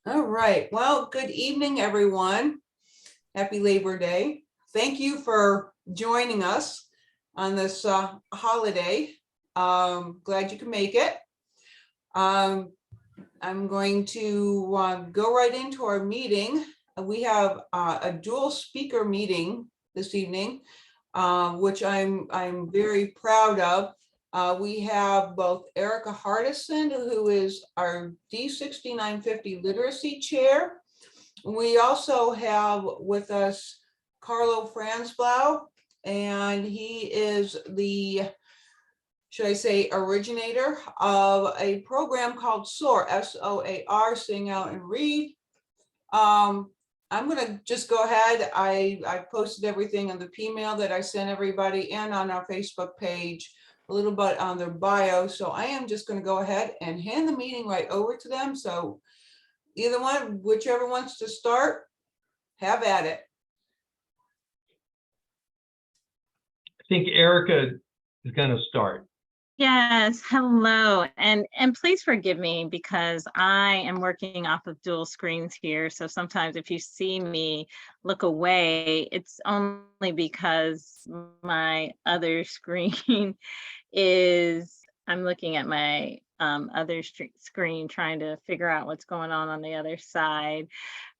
All right. Well, good evening, everyone. Happy Labor Day. Thank you for joining us on this holiday. Glad you can make it. I'm going to go right into our meeting. We have a dual speaker meeting this evening, which I'm very proud of. We have both Erica Hardison, who is our D6950 Literacy Chair. We also have with us Carlo Franzblau, and he is the, should I say, originator of a program called Soar, S-O-A-R, Sing Out and Read. I'm going to just go ahead. I posted everything on the P-mail that I sent everybody and on our Facebook page, a little bit on their bio. So I am just going to go ahead and hand the meeting right over to them. So either one, whichever wants to start, have at it. I think Erica is going to start. Yes, hello, and please forgive me because I am working off of dual screens here. So sometimes if you see me look away, it's only because my other screen is, I'm looking at my other screen trying to figure out what's going on the other side.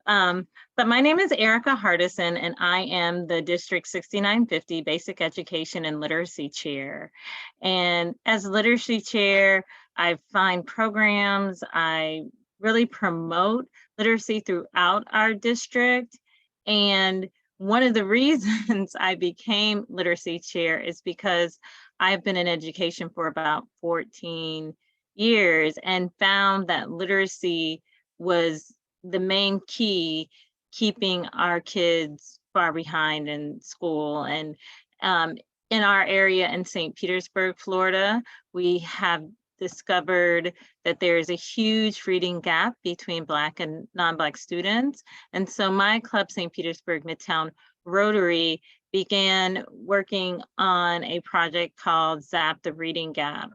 But my name is Erica Hardison, and I am the District 6950 Basic Education and Literacy Chair. And as Literacy Chair, I find programs, I really promote literacy throughout our district. And one of the reasons I became Literacy Chair is because I've been in education for about 14 years and found that literacy was the main key keeping our kids far behind in school. And in our area in St. Petersburg, Florida, we have discovered that there is a huge reading gap between Black and non-Black students. And so my club, St. Petersburg Midtown Rotary, began working on a project called Zap the Reading Gap.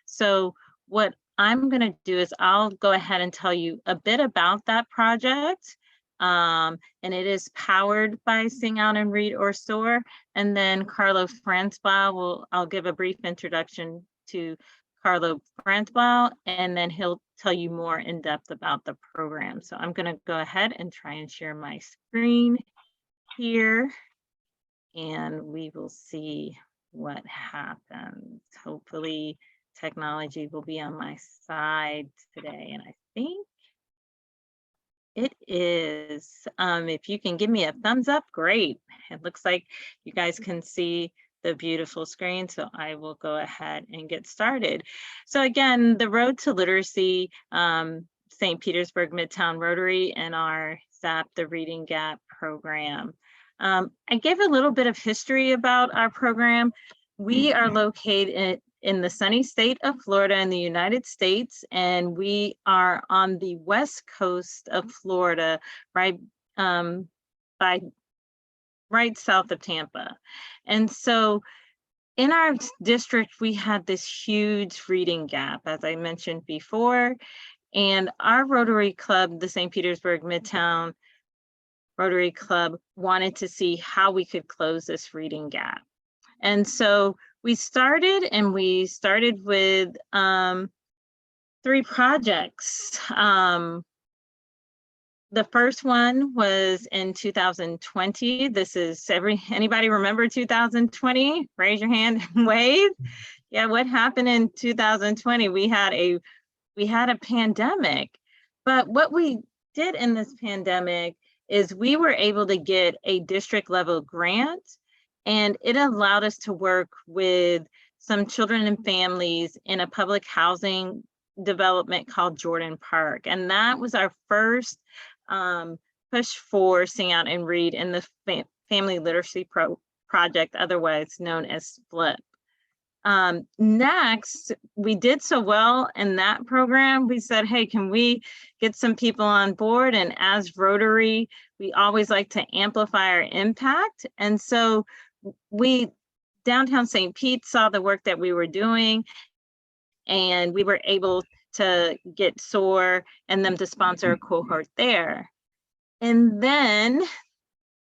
So what I'm going to do is I'll go ahead and tell you a bit about that project. And it is powered by Sing Out and Read or Soar. And then Carlo Franzblau I'll give a brief introduction to Carlo Franzblau, and then he'll tell you more in depth about the program. So I'm going to go ahead and try and share my screen here, and we will see what happens. Hopefully technology will be on my side today, and I think it is. If you can give me a thumbs up, great. It looks like you guys can see the beautiful screen, so I will go ahead and get started. So again, the Road to Literacy, St. Petersburg Midtown Rotary, and our Zap the Reading Gap program. I gave a little bit of history about our program. We are located in the sunny state of Florida in the United States, and we are on the west coast of Florida, right south of Tampa. And so in our district, we had this huge reading gap, as I mentioned before, and our Rotary Club, the St. Petersburg Midtown Rotary Club, wanted to see how we could close this reading gap. And so we started with 3 projects. The first one was in 2020. This is anybody remember 2020? Raise your hand and wave. Yeah, what happened in 2020? We had a pandemic, but what we did in this pandemic is we were able to get a district level grant, and it allowed us to work with some children and families in a public housing development called Jordan Park. And that was our first push for Sing Out and Read in the Family Literacy Project, otherwise known as SPLIP. Next, we did so well in that program, we said, hey, can we get some people on board? And as Rotary, we always like to amplify our impact. And so downtown St. Pete saw the work that we were doing, and we were able to get Soar and them to sponsor a cohort there. And then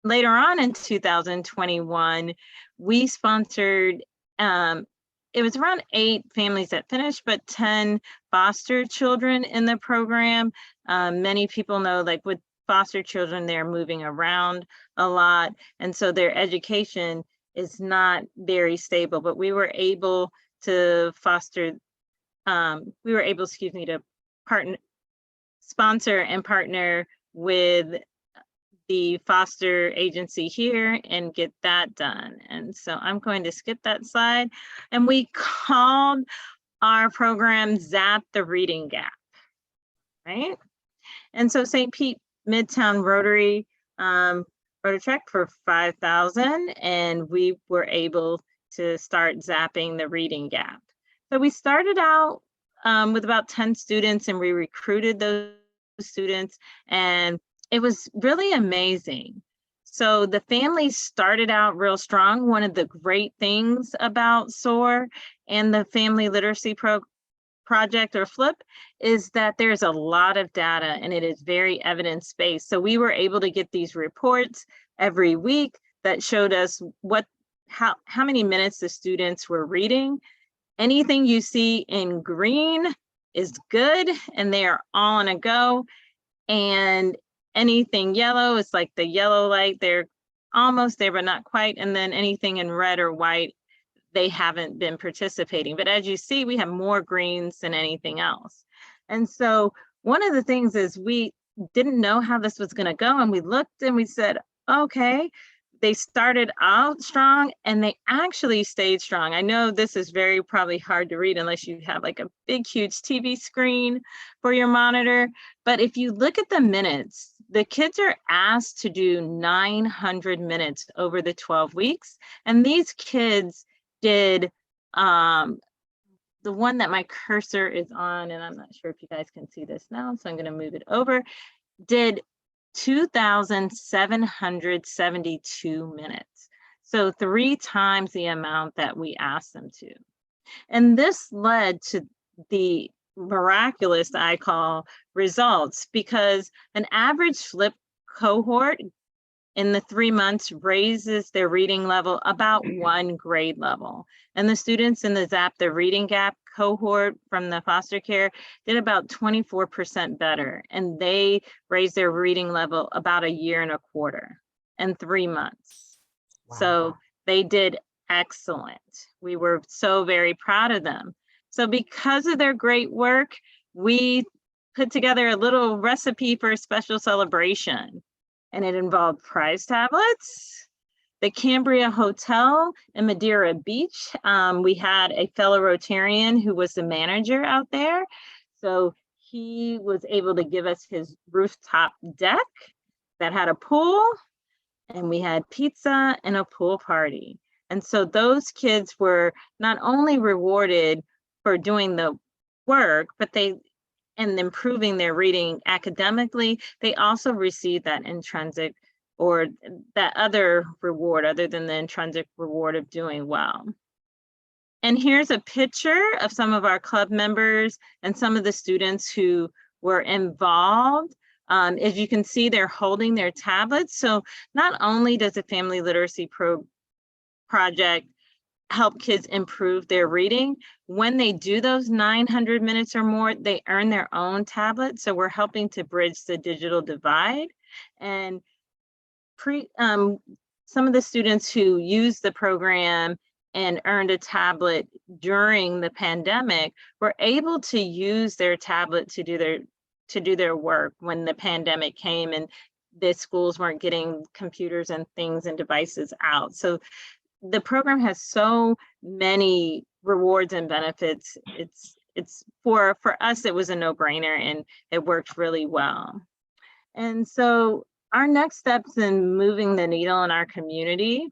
later on in 2021, we sponsored, it was around 8 families that finished, but 10 foster children in the program. Many people know, like with foster children, they're moving around a lot. And so their education is not very stable, but we were able to foster, to sponsor and partner with the foster agency here and get that done. And so I'm going to skip that slide. And we called our program Zap the Reading Gap, right? And so St. Pete Midtown Rotary wrote a check for $5,000, and we were able to start zapping the reading gap. So we started out with about 10 students, and we recruited those students, and it was really amazing. So the families started out real strong. One of the great things about SOAR and the Family Literacy Project or FLIP is that there's a lot of data and it is very evidence-based. So we were able to get these reports every week that showed us how many minutes the students were reading. Anything you see in green is good and they are all on a go. And anything yellow is like the yellow light, they're almost there but not quite. And then anything in red or white, they haven't been participating. But as you see, we have more greens than anything else. And so one of the things is we didn't know how this was going to go, and we looked and we said, okay, they started out strong and they actually stayed strong. I know this is very probably hard to read unless you have like a big, huge TV screen for your monitor. But if you look at the minutes, the kids are asked to do 900 minutes over the 12 weeks. And these kids did, the one that my cursor is on, and I'm not sure if you guys can see this now, so I'm going to move it over, did 2,772 minutes. So 3 times the amount that we asked them to. And this led to the miraculous, I call, results, because an average FLIP cohort in the 3 months raises their reading level about 1 grade level. And the students in the ZAP, the reading gap cohort from the foster care, did about 24% better. And they raised their reading level about 1.25 years in 3 months. Wow. So they did excellent. We were so very proud of them. So because of their great work, we put together a little recipe for a special celebration. And it involved prize tablets, the Cambria Hotel in Madeira Beach. We had a fellow Rotarian who was the manager out there. So he was able to give us his rooftop deck that had a pool, and we had pizza and a pool party. And so those kids were not only rewarded for doing the work, but and improving their reading academically, they also received that intrinsic or that other reward other than the intrinsic reward of doing well. And here's a picture of some of our club members and some of the students who were involved. As you can see, they're holding their tablets. So not only does the Family Literacy Project help kids improve their reading, when they do those 900 minutes or more, they earn their own tablet. So we're helping to bridge the digital divide. And some of the students who used the program and earned a tablet during the pandemic were able to use their tablet to do their work when the pandemic came and the schools weren't getting computers and things and devices out. So the program has so many rewards and benefits. It's for us, it was a no-brainer and it worked really well. And so our next steps in moving the needle in our community,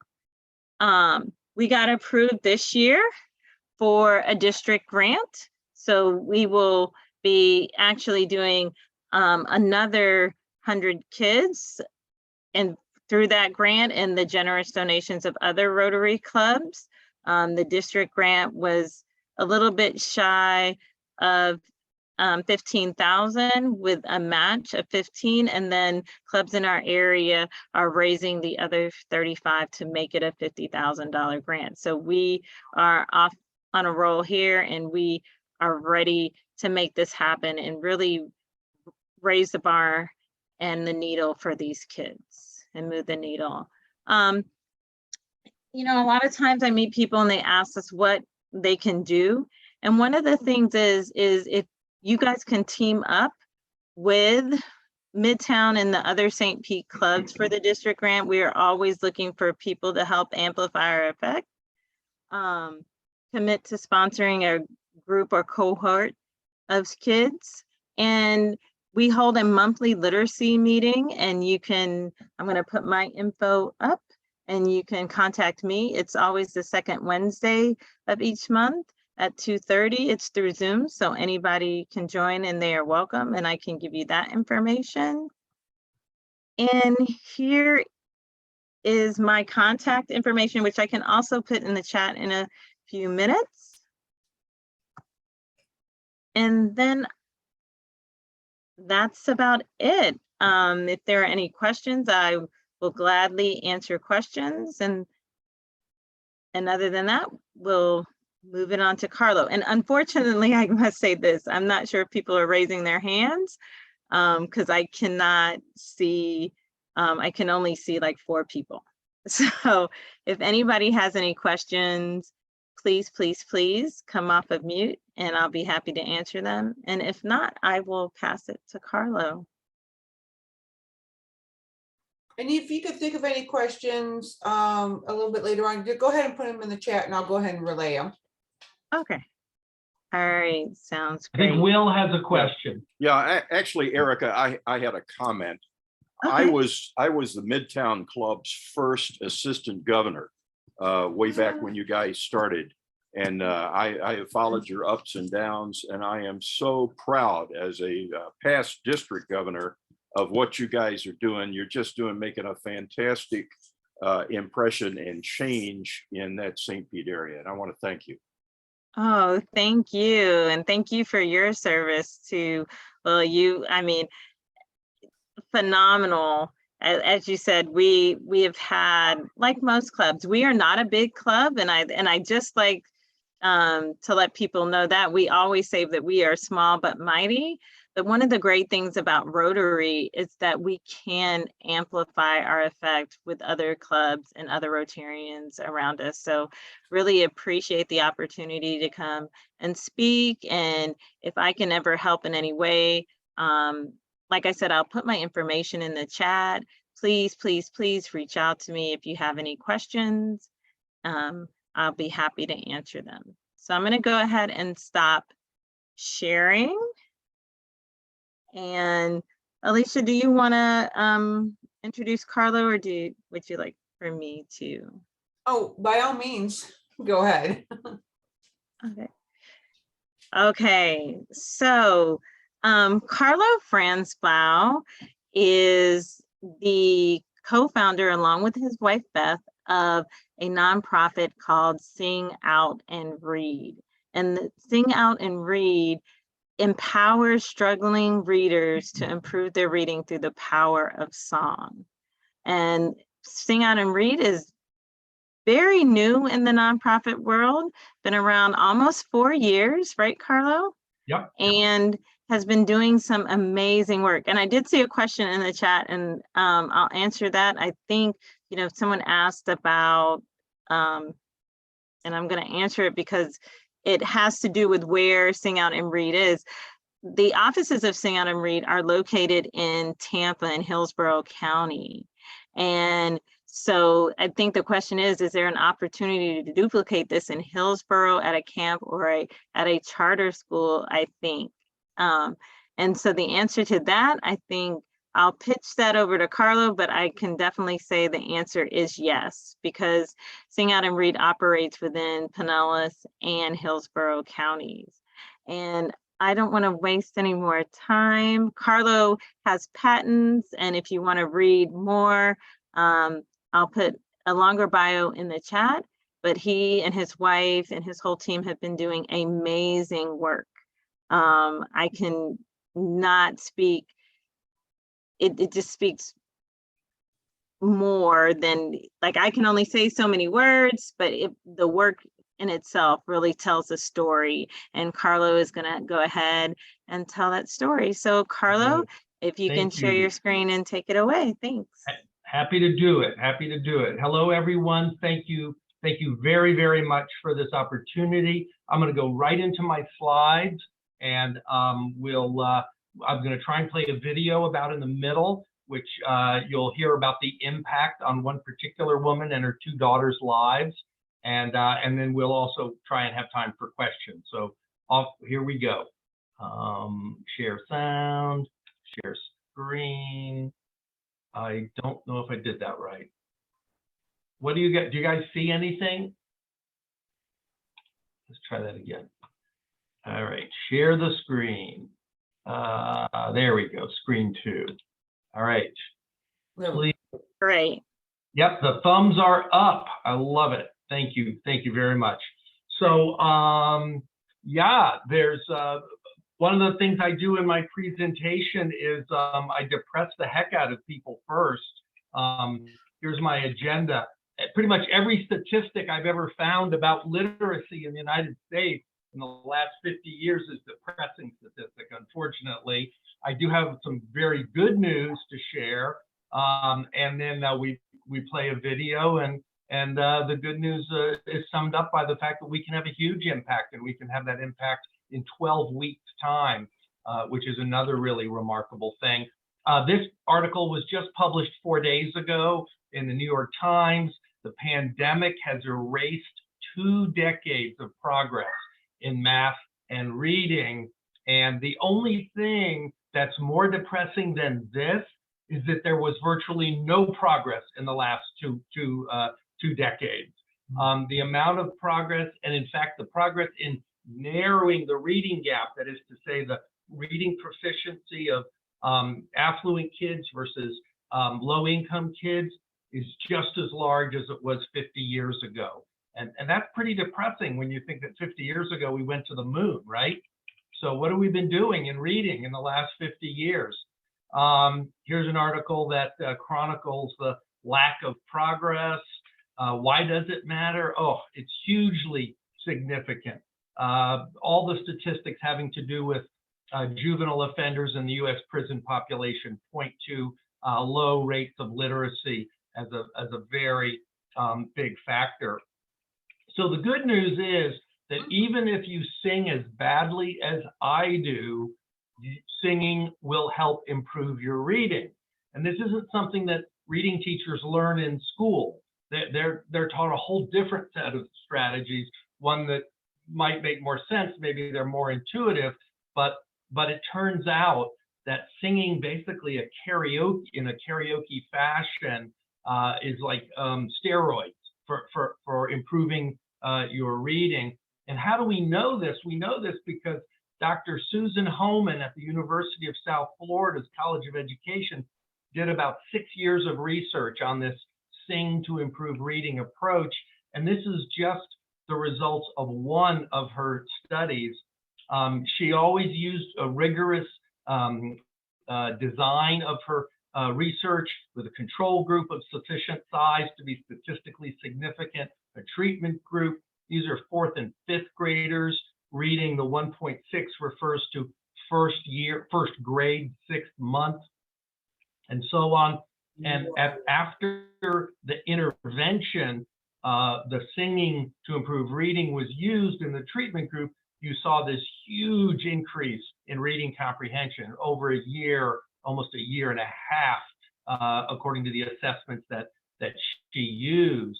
we got approved this year for a district grant. So we will be actually doing another 100 kids and through that grant and the generous donations of other Rotary clubs. The district grant was a little bit shy of 15,000 with a match of 15, and then clubs in our area are raising the other 35 to make it a $50,000 grant. So we are off on a roll here, and we are ready to make this happen and really raise the bar and the needle for these kids and move the needle. You know, a lot of times I meet people and they ask us what they can do. And one of the things is if you guys can team up with Midtown and the other St. Pete clubs for the district grant, we are always looking for people to help amplify our effect. Commit to sponsoring a group or cohort of kids. And we hold a monthly literacy meeting, and you can, I'm going to put my info up and you can contact me. It's always the second Wednesday of each month at 2:30. It's through Zoom, so anybody can join and they are welcome, and I can give you that information. And here is my contact information, which I can also put in the chat in a few minutes. And then that's about it. If there are any questions, I will gladly answer questions. And other than that, we'll move it on to Carlo. And unfortunately, I must say this, I'm not sure if people are raising their hands because I cannot see, I can only see like 4 people. So if anybody has any questions, please, please, please come off of mute and I'll be happy to answer them. And if not, I will pass it to Carlo. And if you could think of any questions a little bit later on, go ahead and put them in the chat and I'll go ahead and relay them. Okay. All right, sounds I great. think Will has a question. Yeah, actually, Erica, I had a comment. Okay. I was the Midtown Club's first assistant governor way back when you guys started. And I have followed your ups and downs, and I am so proud as a past district governor of what you guys are doing. You're just making a fantastic impression and change in that St. Pete area. And I want to thank you. Oh, thank you. And thank you for your service to, well, I mean, phenomenal. As you said, we have had, like most clubs, we are not a big club. And I just like to let people know that we always say that we are small but mighty. But one of the great things about Rotary is that we can amplify our effect with other clubs and other Rotarians around us. So really appreciate the opportunity to come and speak. And if I can ever help in any way, like I said, I'll put my information in the chat. Please, please, please reach out to me if you have any questions. I'll be happy to answer them. So I'm going to go ahead and stop sharing. And Alicia, do you want to introduce Carlo, or would you like for me to? Oh, by all means, go ahead. Okay. Okay, so Carlo Franzblau is the co-founder, along with his wife Beth, of a nonprofit called Sing Out and Read. And Sing Out and Read empowers struggling readers to improve their reading through the power of song. And Sing Out and Read is very new in the nonprofit world, been around almost 4 years, right, Carlo? Yep. And has been doing some amazing work. And I did see a question in the chat, and I'll answer that. I think, you know, someone asked about, and I'm going to answer it because it has to do with where Sing Out and Read is. The offices of Sing Out and Read are located in Tampa and Hillsborough County. And so I think the question is there an opportunity to duplicate this in Hillsborough at a camp or at a charter school, I think. And so the answer to that, I think I'll pitch that over to Carlo, but I can definitely say the answer is yes, because Sing Out and Read operates within Pinellas and Hillsborough counties. And I don't want to waste any more time. Carlo has patents, and if you want to read more, I'll put a longer bio in the chat, but he and his wife and his whole team have been doing amazing work I can not speak, it just speaks more than, like, I can only say so many words, but the work in itself really tells a story. And Carlo is going to go ahead and tell that story. So Carlo, if you can Thank share you. your screen and take it away. Thanks. Happy to do it. Happy to do it. Hello, everyone. Thank you. Thank you very, very much for this opportunity. I'm going to go right into my slides, and I'm going to try and play a video about in the middle, which you'll hear about the impact on one particular woman and her 2 daughters' lives. And then we'll also try and have time for questions. So here we go. Share sound, share screen. I don't know if I did that right. What do you get? Do you guys see anything? Let's try that again. All right, share the screen. There we go, screen 2. All right. Please. Great. Yep, the thumbs are up. I love it. Thank you. Thank you very much. So, yeah, there's one of the things I do in my presentation is I depress the heck out of people first. Here's my agenda. Pretty much every statistic I've ever found about literacy in the United States in the last 50 years is depressing statistic, unfortunately. I do have some very good news to share. And then we play a video, and the good news is summed up by the fact that we can have a huge impact, and we can have that impact in 12 weeks time, which is another really remarkable thing. This article was just published 4 days ago in the New York Times. The pandemic has erased 2 decades of progress in math and reading. And the only thing that's more depressing than this is that there was virtually no progress in the last two decades. The amount of progress, and in fact, the progress in narrowing the reading gap, that is to say, the reading proficiency of affluent kids versus low-income kids, is just as large as it was 50 years ago. And that's pretty depressing when you think that 50 years ago we went to the moon, right? So what have we been doing in reading in the last 50 years? Here's an article that chronicles the lack of progress. Why does it matter? Oh, it's hugely significant. All the statistics having to do with juvenile offenders in the U.S. prison population point to low rates of literacy as a very big factor. So the good news is that even if you sing as badly as I do, singing will help improve your reading. And this isn't something that reading teachers learn in school. They're taught a whole different set of strategies, one that might make more sense. Maybe they're more intuitive, but it turns out that singing basically in a karaoke fashion is like steroids for improving your reading. And how do we know this? We know this because Dr. Susan Homan at the University of South Florida's College of Education did about 6 years of research on this Sing to Improve Reading approach. And this is just the results of one of her studies. She always used a rigorous design of her research with a control group of sufficient size to be statistically significant, a treatment group. These are 4th and 5th graders. Reading the 1.6 refers to first grade, 6th month, and so on. And after the intervention, the Singing to Improve Reading was used in the treatment group, you saw this huge increase in reading comprehension over a year, almost a year and a half, according to the assessments that she used.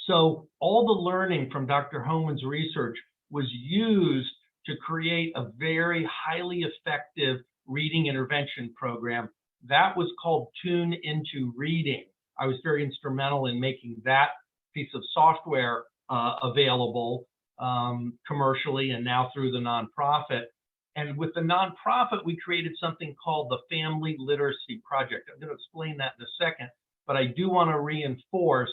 So all the learning from Dr. Homan's research was used to create a very highly effective reading intervention program. That was called Tune Into Reading. I was very instrumental in making that piece of software available commercially and now through the nonprofit. And with the nonprofit, we created something called the Family Literacy Project. I'm going to explain that in a second, but I do want to reinforce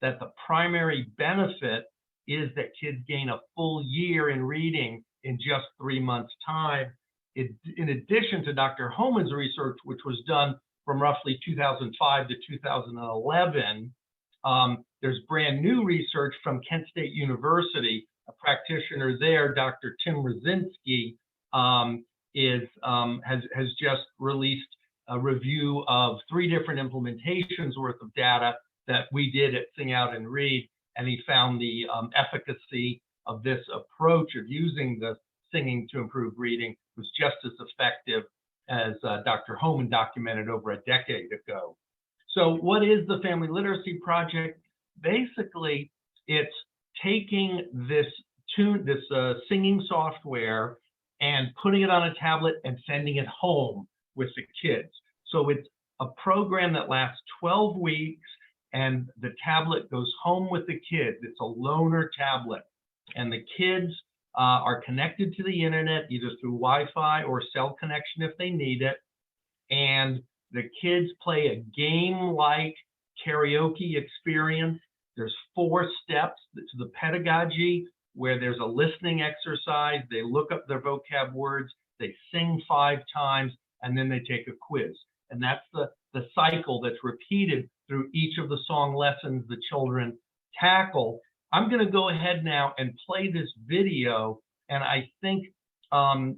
that the primary benefit is that kids gain a full year in reading in just 3 months' time. In addition to Dr. Homan's research, which was done from roughly 2005 to 2011, there's brand new research from Kent State University. A practitioner there, Dr. Tim Rosinski, has just released a review of 3 different implementations worth of data that we did at Sing Out and Read, and he found the efficacy of this approach of using the singing to improve reading was just as effective as Dr. Homan documented over a decade ago. So what is the Family Literacy Project? Basically, it's taking this singing software and putting it on a tablet and sending it home with the kids. So it's a program that lasts 12 weeks and the tablet goes home with the kids. It's a loaner tablet, and the kids are connected to the internet either through Wi-Fi or cell connection if they need it. And the kids play a game-like karaoke experience. There's 4 steps to the pedagogy where there's a listening exercise. They look up their vocab words, they sing 5 times, and then they take a quiz. And that's the cycle that's repeated through each of the song lessons the children tackle. I'm going to go ahead now and play this video, and I think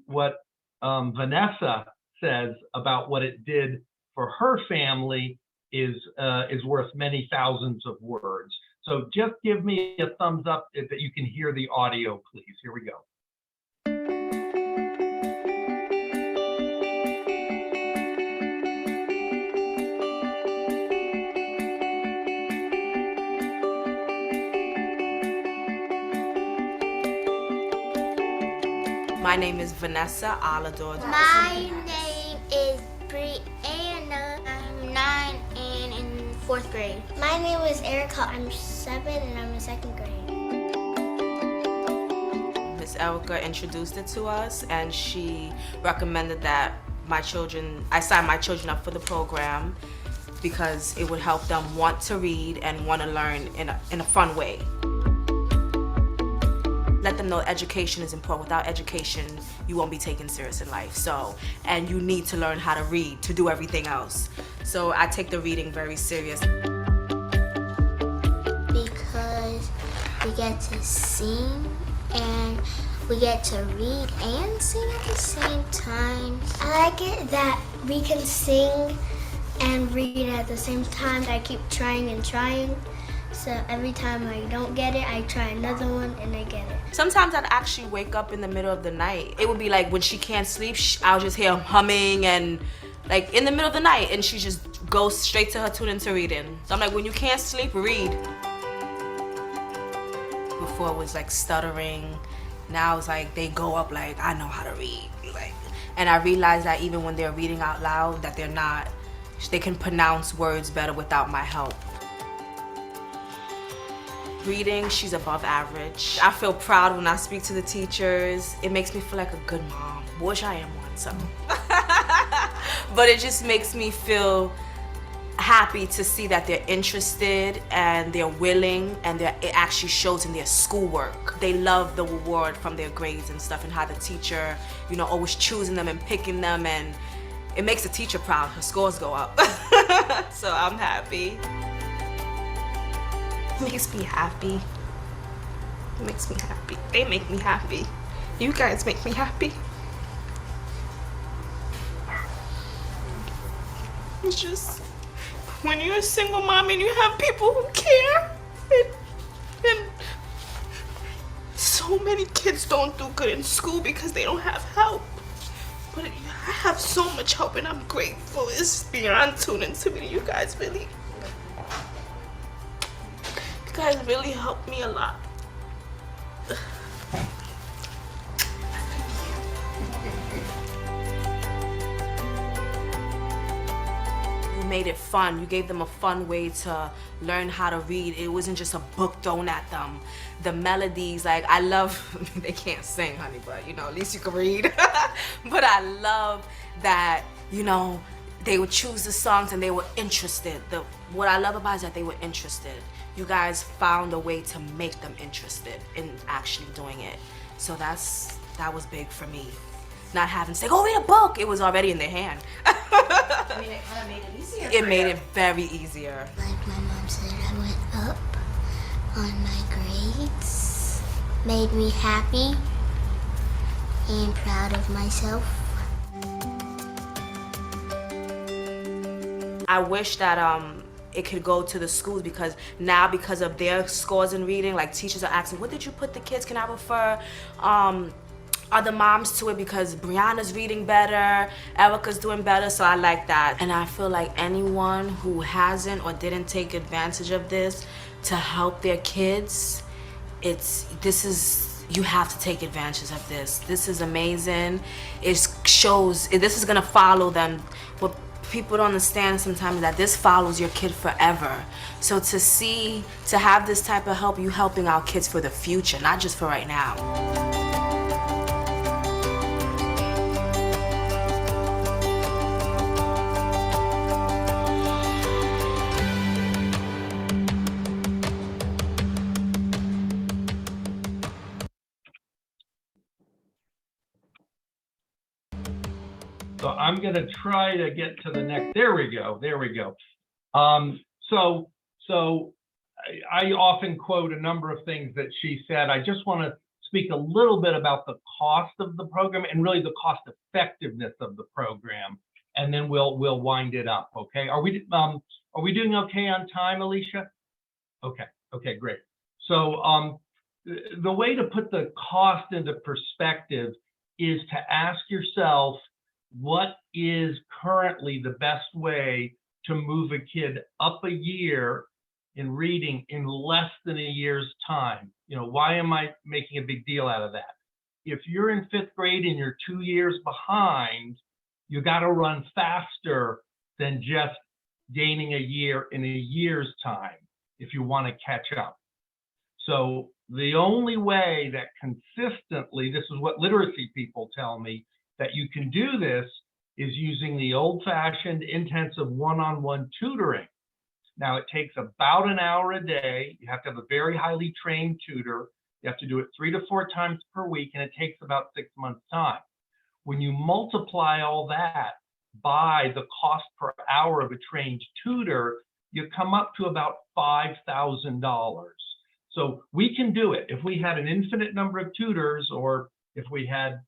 what Vanessa says about what it did for her family is worth many thousands of words. So just give me a thumbs up that you can hear the audio, please. Here we go. My name is Vanessa Alador. My name is Brianna. I'm 9 and in 4th grade. My name is Erica. I'm 7 and I'm in 2nd grade. Miss Erica introduced it to us, and she recommended that I sign my children up for the program because it would help them want to read and want to learn in a fun way. Let them know education is important. Without education, you won't be taken serious in life. And you need to learn how to read to do everything else. So I take the reading very serious. Because we get to sing and we get to read and sing at the same time. I like it that we can sing and read at the same time. I keep trying and trying. So every time I don't get it, I try another one and I get it. Sometimes I'd actually wake up in the middle of the night. It would be like when she can't sleep, I'll just hear humming and like in the middle of the night, and she just goes straight to her tune into reading. So I'm like, when you can't sleep, read. Before it was like stuttering. Now it's like they go up like, I know how to read. And I realized that even when they're reading out loud, that they can pronounce words better without my help. Reading, she's above average. I feel proud when I speak to the teachers. It makes me feel like a good mom. Wish I am one, so. But it just makes me feel happy to see that they're interested and they're willing, and it actually shows in their schoolwork. They love the reward from their grades and stuff, and how the teacher, always choosing them and picking them, and it makes the teacher proud. Her scores go up. So I'm happy. It makes me happy. It makes me happy. They make me happy. You guys make me happy. It's just, when you're a single mom and you have people who care, and so many kids don't do good in school because they don't have help. But I have so much help, and I'm grateful. It's beyond tuning to me. You guys really helped me a lot. You made it fun. You gave them a fun way to learn how to read. It wasn't just a book thrown at them. The melodies, I love, they can't sing, honey, but at least you can read. But I love that, they would choose the songs and they were interested. What I love about it is that they were interested. You guys found a way to make them interested in actually doing it. So that's That was big for me. Not having to say, go read a book. It was already in their hand. I mean, it kind of made it easier. It made it very easier. Like my mom said, I went up on my grades. Made me happy and proud of myself. I wish that it could go to the schools, because now, because of their scores in reading, like teachers are asking, what did you put the kids? Can I refer other moms to it, because Brianna's reading better, Erica's doing better, so I like that. And I feel like anyone who hasn't or didn't take advantage of this to help their kids, you have to take advantage of this. This is amazing. It shows, this is gonna follow them. What people don't understand sometimes, that this follows your kid forever. So to have this type of help, you helping our kids for the future, not just for right now. So I'm going to try to get to the next. There we go. There we go. So I often quote a number of things that she said. I just want to speak a little bit about the cost of the program and really the cost effectiveness of the program, and then we'll wind it up. Okay. Are we doing okay on time, Alicia? Okay. Okay, great. So the way to put the cost into perspective is to ask yourself, what is currently the best way to move a kid up a year in reading in less than a year's time? You know, why am I making a big deal out of that? If you're in 5th grade and you're 2 years behind, you got to run faster than just gaining a year in a year's time if you want to catch up. So the only way that consistently, this is what literacy people tell me, that you can do this is using the old-fashioned intensive one-on-one tutoring. Now, it takes about an hour a day. You have to have a very highly trained tutor. You have to do it 3 to 4 times per week, and it takes about 6 months' time. When you multiply all that by the cost per hour of a trained tutor, you come up to about $5,000. So we can do it. If we had an infinite number of tutors, or if we had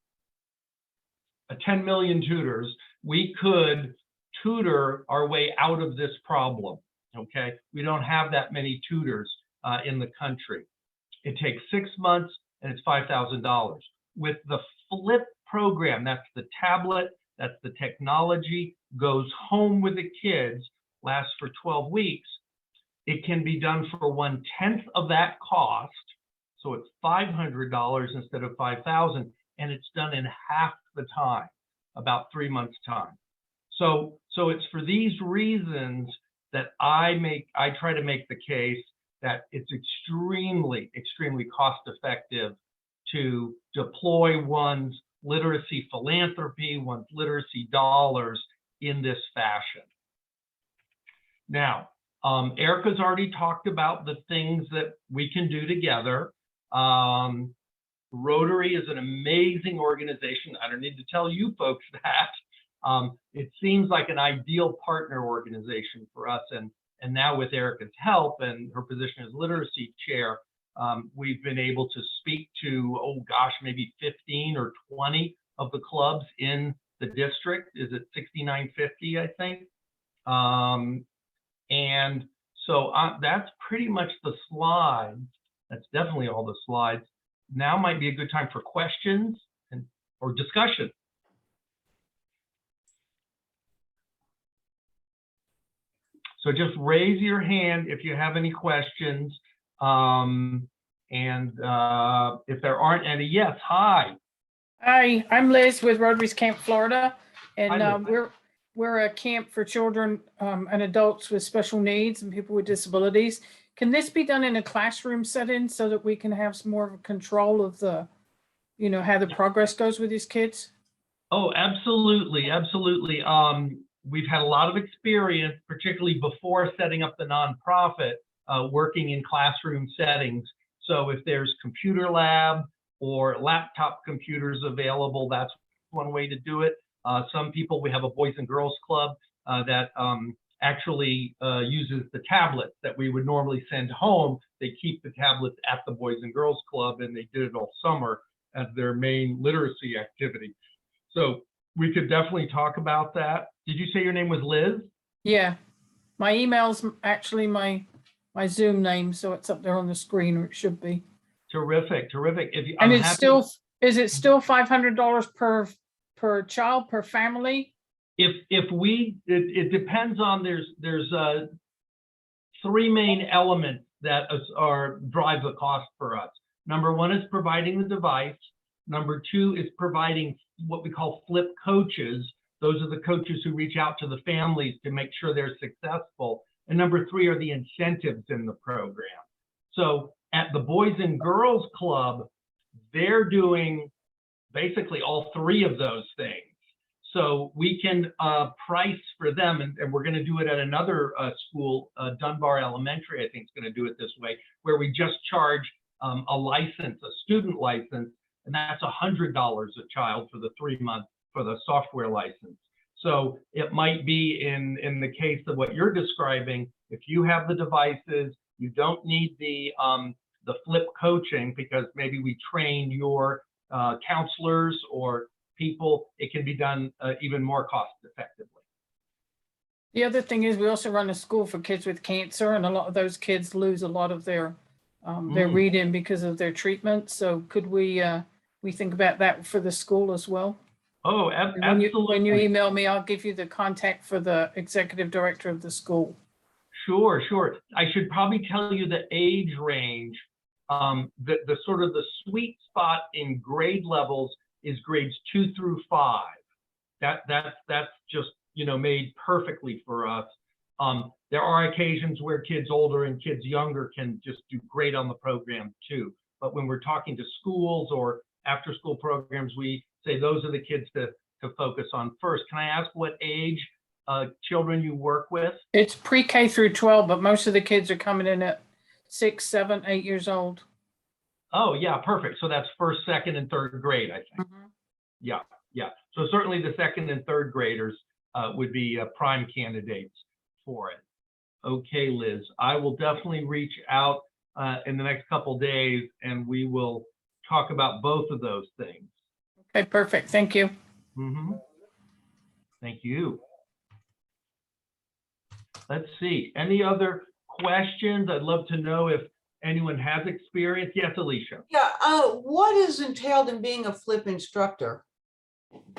10 million tutors, we could tutor our way out of this problem, okay? We don't have that many tutors in the country. It takes 6 months and it's $5,000. With the FLIP program, that's the tablet, that's the technology, goes home with the kids, lasts for 12 weeks, it can be done for 1/10 of that cost. So it's $500 instead of $5,000, and it's done in half the time, about 3 months' time. So it's for these reasons that I try to make the case that it's extremely, extremely cost effective to deploy one's literacy philanthropy, one's literacy dollars in this fashion. Now, Erica's already talked about the things that we can do together. Rotary is an amazing organization. I don't need to tell you folks that. It seems like an ideal partner organization for us. And now with Erica's help and her position as literacy chair, we've been able to speak to, oh gosh, maybe 15 or 20 of the clubs in the district. Is it 6950, I think? And so that's pretty much the slides. That's definitely all the slides. Now might be a good time for questions or discussion. So just raise your hand if you have any questions. And if there aren't any, yes, hi. Hi, I'm Liz with Rotary's Camp Florida, and Hi, Liz. we're a camp for children and adults with special needs and people with disabilities. Can this be done in a classroom setting so that we can have some more of a control of the, how the progress goes with these kids? Oh, absolutely, absolutely. We've had a lot of experience, particularly before setting up the nonprofit, working in classroom settings. So if there's computer lab, or laptop computers available. That's one way to do it. Some people, we have a Boys and Girls Club that actually uses the tablets that we would normally send home. They keep the tablets at the Boys and Girls Club, and they did it all summer as their main literacy activity. So we could definitely talk about that. Did you say your name was Liz? Yeah, my email's actually my Zoom name, so it's up there on the screen, or it should be. Terrific, terrific. If you, And I'm it's happy- still, is it still $500 per child, per family? It depends on, there's three main elements that drive the cost for us. Number one is providing the device. Number two is providing what we call flip coaches. Those are the coaches who reach out to the families to make sure they're successful. And number three are the incentives in the program. So at the Boys and Girls Club, they're doing basically all three of those things. So we can price for them, and we're going to do it at another school, Dunbar Elementary, I think is going to do it this way, where we just charge a license, a student license, and that's $100 a child for the 3 months for the software license. So it might be in the case of what you're describing, if you have the devices, you don't need the flip coaching because maybe we train your counselors or people, it can be done even more cost effectively. The other thing is we also run a school for kids with cancer, and a lot of those kids lose a lot of their reading because of their treatment. So could we think about that for the school as well? Oh, absolutely. When you email me, I'll give you the contact for the executive director of the school. Sure, sure. I should probably tell you the age range. The sort of the sweet spot in grade levels is grades 2 through 5. That's just, you know, made perfectly for us. There are occasions where kids older and kids younger can just do great on the program too. But when we're talking to schools or after school programs, we say those are the kids to focus on first. Can I ask what age children you work with? It's pre-K through 12, but most of the kids are coming in at 6, 7, 8 years old. Oh yeah, perfect. So that's first, second, and third grade, I think. Mm-hmm. Yeah, yeah. So certainly the second and third graders would be prime candidates for it. Okay, Liz, I will definitely reach out in the next couple days, and we will talk about both of those things. Okay, perfect. Thank you. Mm-hmm. Thank you. Let's see. Any other questions? I'd love to know if anyone has experience. Yes, Alicia. Yeah, what is entailed in being a flip instructor?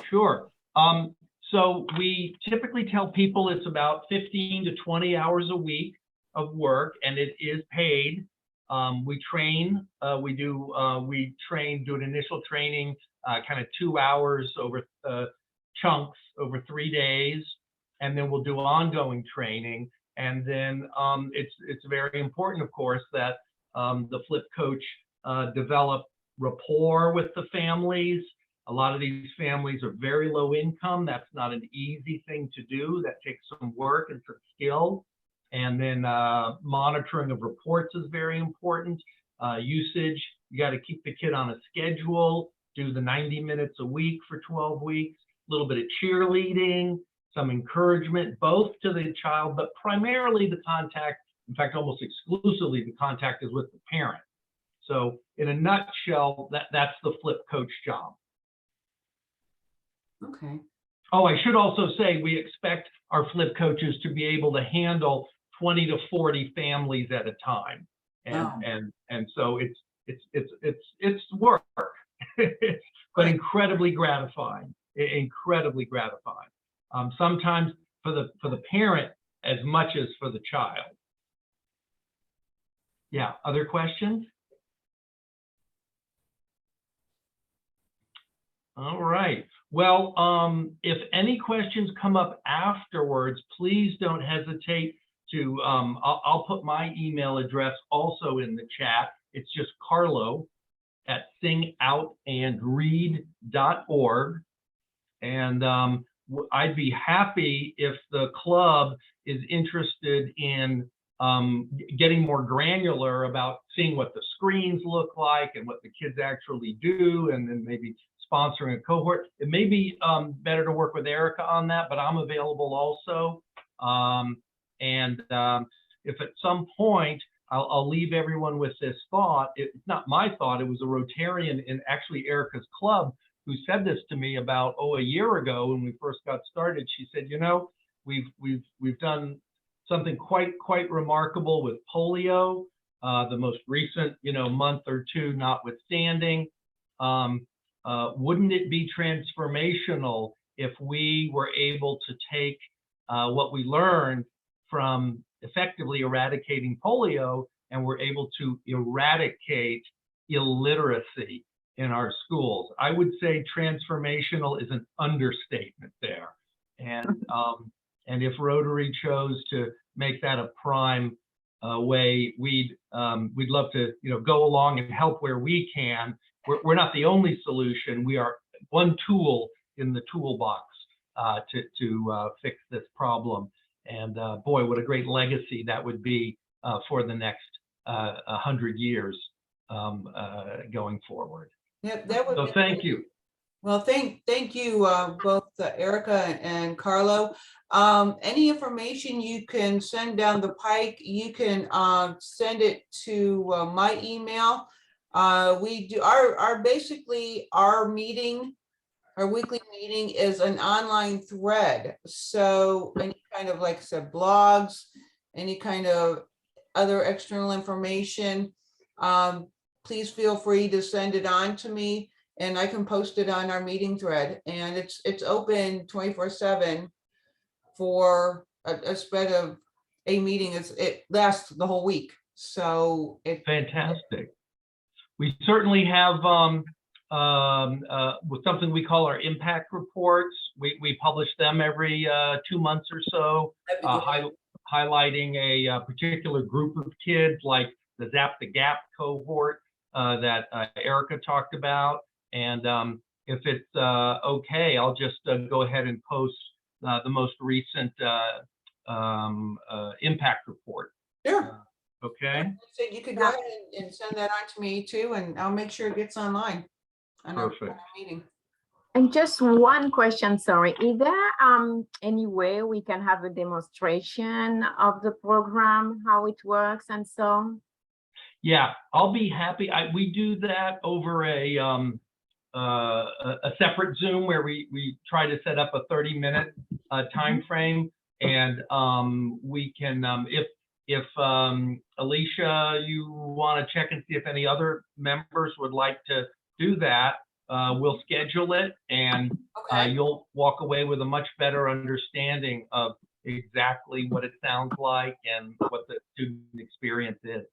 Sure. So we typically tell people it's about 15 to 20 hours a week of work, and it is paid. We train, do an initial training, kind of 2 hours over chunks over 3 days, and then we'll do ongoing training. And then it's very important, of course, that the flip coach develop rapport with the families. A lot of these families are very low income. That's not an easy thing to do. That takes some work and some skill. And then monitoring of reports is very important. Usage, you got to keep the kid on a schedule, do the 90 minutes a week for 12 weeks, a little bit of cheerleading, some encouragement, both to the child, but primarily the contact, in fact, almost exclusively the contact is with the parent. So in a nutshell, that's the flip coach job. Okay. Oh, I should also say we expect our flip coaches to be able to handle 20 to 40 families at a time, and so it's work, but incredibly gratifying. Incredibly gratifying. Sometimes for the parent as much as for the child. Yeah. Other questions? All right. Well, if any questions come up afterwards, please don't hesitate to, I'll put my email address also in the chat. It's just carlo@singoutandread.org. And I'd be happy if the club is interested in getting more granular about seeing what the screens look like and what the kids actually do, and then maybe sponsoring a cohort. It may be better to work with Erica on that, but I'm available also. If at some point, I'll leave everyone with this thought. It's not my thought. It was a Rotarian in actually Erica's club who said this to me about, a year ago when we first got started. She said, we've done something quite remarkable with polio, the most recent, month or two notwithstanding. Wouldn't it be transformational if we were able to take what we learned from effectively eradicating polio, and we're able to eradicate illiteracy in our schools? I would say transformational is an understatement there. And if Rotary chose to make that a prime way, we'd love to go along and help where we can. We're not the only solution. We are one tool in the toolbox to fix this problem. And boy, what a great legacy that would be for the next 100 years going forward. Yep, that would So be thank great. you. Well, thank you both Erica and Carlo. Any information you can send down the pike, you can send it to my email. We do basically our meeting. Our weekly meeting is an online thread. So any kind of, like I said, blogs, any kind of other external information, please feel free to send it on to me and I can post it on our meeting thread. And it's open 24/7 for a spread of a meeting. It lasts the whole week. So it's Fantastic. We certainly have with something we call our impact reports. We publish them every 2 months or so, highlighting a particular group of kids, like the Zap the Gap cohort that Erica talked about. And if it's okay, I'll just go ahead and post the most recent impact report. Sure. Okay. So you could go ahead and send that on to me too, and I'll make sure it gets online. Perfect. Meeting. And just one question, sorry. Is there any way we can have a demonstration of the program, how it works and so? Yeah, I'll be happy. We do that over a separate Zoom where we try to set up a 30-minute time frame, and we can, if Alicia, you want to check and see if any other members would like to do that, we'll schedule it, and you'll walk away with a much better understanding of exactly what it sounds like and what the student experience is.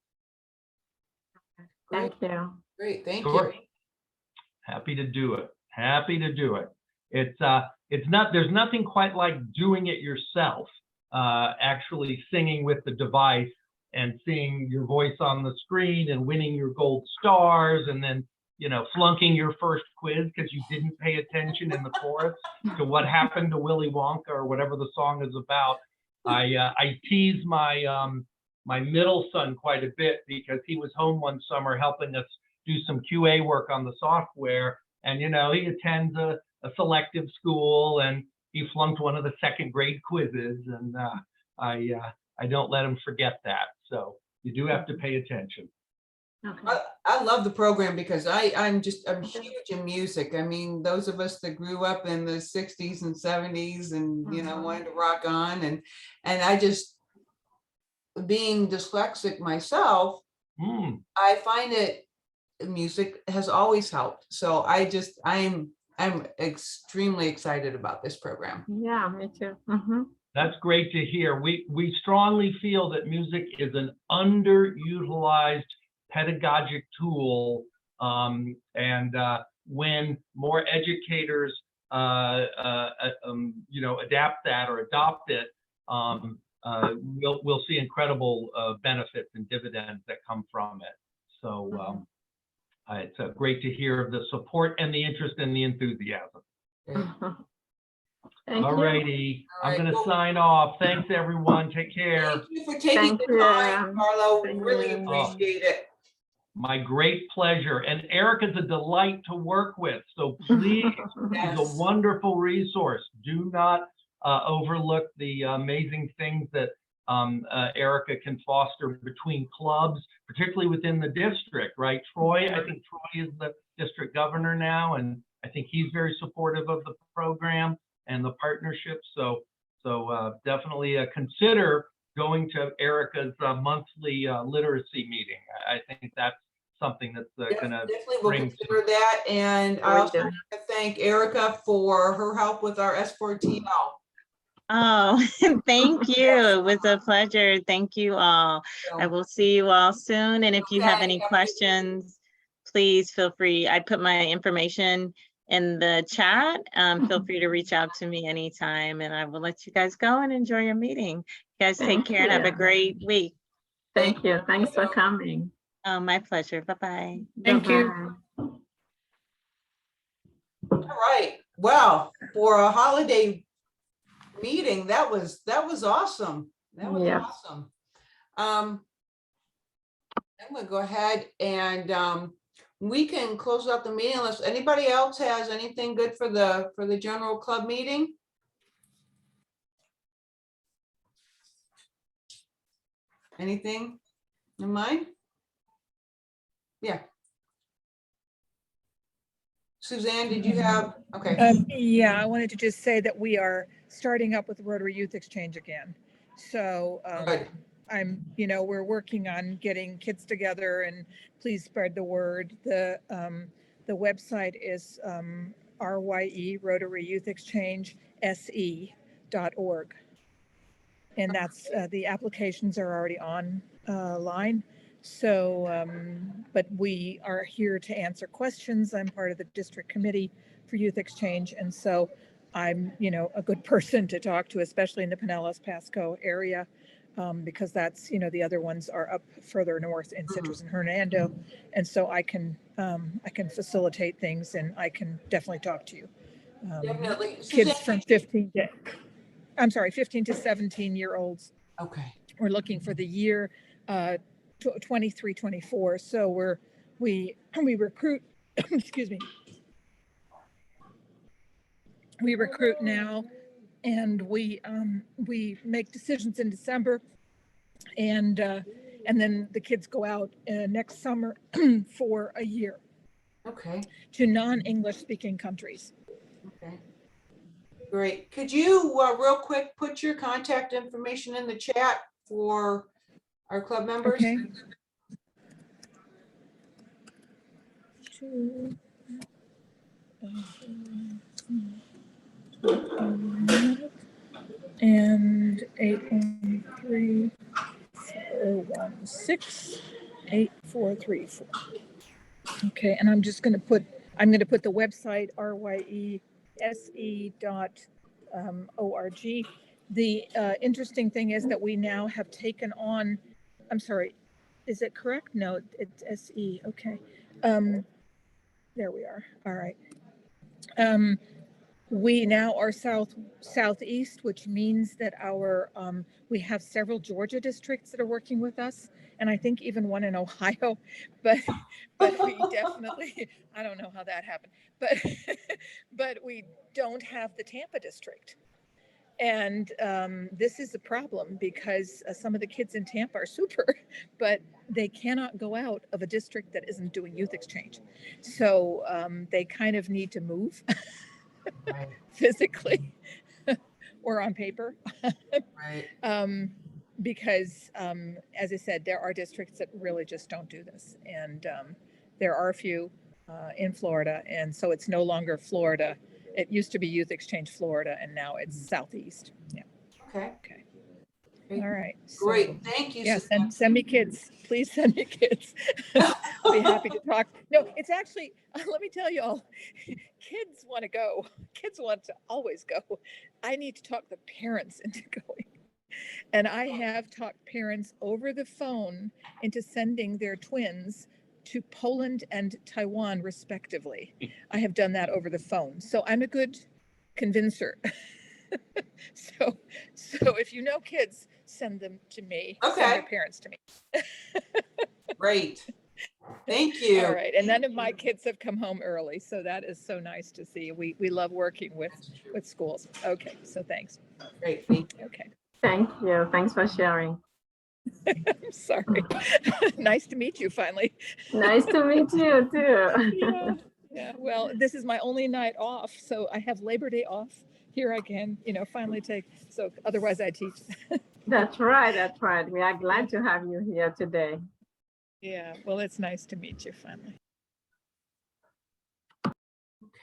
Thank you. Great, thank Sure. you. Happy to do it. Happy to do it. It's not, there's nothing quite like doing it yourself, actually singing with the device and seeing your voice on the screen and winning your gold stars, and then flunking your first quiz because you didn't pay attention in the chorus to what happened to Willy Wonka or whatever the song is about. I tease my my middle son quite a bit because he was home one summer helping us do some QA work on the software, and he attends a selective school, and he flunked one of the second grade quizzes, and I don't let him forget that. So you do have to pay attention. Okay. I love the program because I'm huge in music. I mean, those of us that grew up in the 60s and 70s and wanted to rock on, and I just, being dyslexic myself, I find it, music has always helped. So I'm extremely excited about this program. Yeah, me too. That's great to hear. We strongly feel that music is an underutilized pedagogic tool, and when more educators adapt that or adopt it, we'll see incredible benefits and dividends that come from it. So it's great to hear of the support and the interest and the enthusiasm. Thank All you. righty. I'm All going right, to well- sign off. Thanks, everyone. Take care. Thank you for taking Thank the time, you. Carlo. Thank Really you. appreciate it. My great pleasure. And Erica's a delight to work with. So please, she's a Yes. wonderful resource. Do not overlook the amazing things that Erica can foster between clubs, particularly within the district, right? Troy, I think Troy is the district governor now, and I think he's very supportive of the program and the partnership. So definitely consider going to Erica's monthly literacy meeting. I think that's something that's going to Definitely will bring consider that. And I Will also do. want to thank Erica for her help with our S4TL. Oh, thank you. It was a pleasure. Thank you all. I will see you all soon. And if you have Okay, any have a good questions, please feel free. I put my information in the chat. Feel free to reach out to me anytime, and I will let you guys go and enjoy your meeting. You guys take Thank care and have a you. great week. Thank you. Thanks for coming. Oh, my pleasure. Bye-bye. Thank you. Bye-bye. All right. Well, for a holiday meeting, that was awesome. That was Yeah. awesome. I'm gonna go ahead and we can close out the meeting unless anybody else has anything good for the general club meeting. Anything in mind? Yeah. Suzanne, did you have, okay, Yeah, I wanted to just say that we are starting up with Rotary Youth Exchange again. So good. we're working on getting kids together, and please spread the word. The website is RYE, Rotary Youth Exchange, SE.org. And that's the applications are already online. So, but we are here to answer questions. I'm part of the district committee for Youth Exchange. And so I'm, a good person to talk to, especially in the Pinellas Pasco area, because that's, the other ones are up further north in Citrus and Hernando. And so I can facilitate things, and I can definitely talk to you. Definitely. Kids Suzanne, from 15 to 17-year-olds. okay. We're looking for the year 23, 24. So we recruit, excuse me. We recruit now, and we make decisions in December, and then the kids go out next summer for a year Okay. to non-English speaking countries. Okay. Great. Could you real quick put your contact information in the chat for our club members? Okay. And 813-416-8434. Okay, and I'm going to put the website ryese.org. The interesting thing is that we now have taken on, I'm sorry, is it correct? No, it's SE. Okay. There we are. All right. We now are southeast, which means that we have several Georgia districts that are working with us, and I think even one in Ohio. But we definitely, I don't know how that happened, but we don't have the Tampa district. And this is a problem because some of the kids in Tampa are super, but they cannot go out of a district that isn't doing youth exchange. So they kind of need to move physically or on paper. Right. Because as I said, there are districts that really just don't do this. And there are a few in Florida. And so it's no longer Florida. It used to be Youth Exchange Florida, and now it's Southeast. Yeah. Okay. Okay. Great. All right. So, Great. Thank you. yeah, Suzanne. send me kids. Please send me kids. I'll be happy to talk. No, it's actually, let me tell you all, kids want to go. Kids want to always go. I need to talk the parents into going. And I have talked parents over the phone into sending their twins to Poland and Taiwan, respectively. I have done that over the phone. So I'm a good convince her. So if you know kids, send them to me. Send Okay. their parents to me. Great. Thank you. All right. And none of my kids have come home early. So that is so nice to see. We love working with schools. Okay. So thanks. Great. Thank you. Okay. Thank you. Thanks for sharing. I'm sorry. Nice to meet you finally. Nice to meet you too. Yeah. Yeah. Well, this is my only night off. So I have Labor Day off. Here I can, finally take. So otherwise I teach. That's right. That's right. We are glad to have you here today. Yeah. Well, it's nice to meet you finally.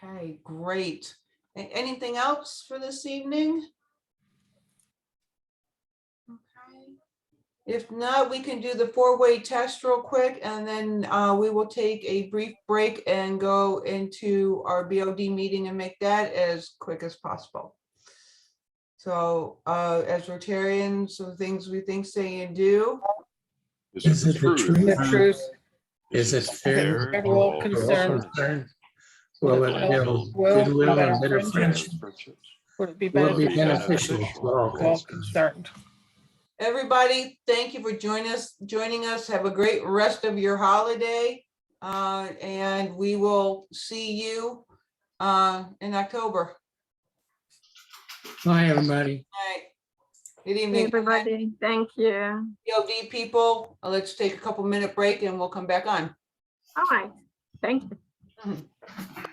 Okay, great. Anything else for this evening? Okay. If not, we can do the four-way test real quick, and then we will take a brief break and go into our BOD meeting and make that as quick as possible. So as Rotarians, some things we think, say, and do. Is it the truth? The truth. Is it fair At to all all concerned? concerned? Will Will it it build build goodwill and goodwill better and friendship? friendships? Would it be Will it be beneficial beneficial to all concerned? Everybody, thank you for joining us. Have a great rest of your holiday. And we will see you in October. Bye, everybody. All right. Good Hey, evening. everybody. Thank you. BOD people, let's take a couple minute break and we'll come back on. All right. Thank you. Mhm.